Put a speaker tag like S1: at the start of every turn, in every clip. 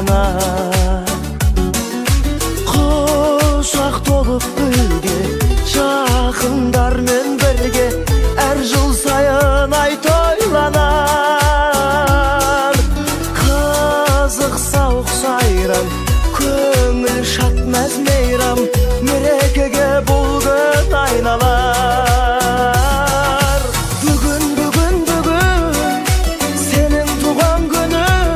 S1: жана кошак толуп гүлгө жакындар мен берге эр жыл сайын ай тойланар кызык саук сайран көңүл шат мәз мейрам мерекеге бул күн айналар бүгүн сенин туган күнүң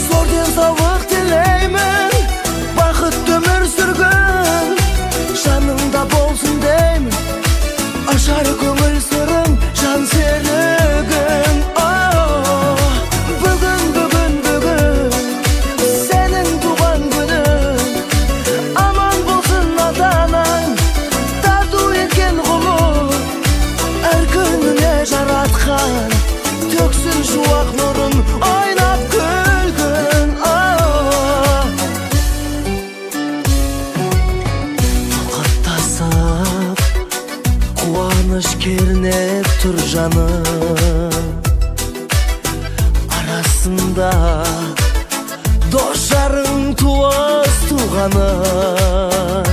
S1: зор денсаулык тилеймин бакытты өмүр сүргүн жаныңда болсун деймин ашар көңүл сырың жан серигиң бүгүн сенин туган күнүң аман болсун ата анаң тартуу эткен кулуң эр күнүнө жараткан төксүн шуак нурун ойнап күлгүн токоттасып кубаныч кернеп тур жаным арасында дос жарың туыс туганың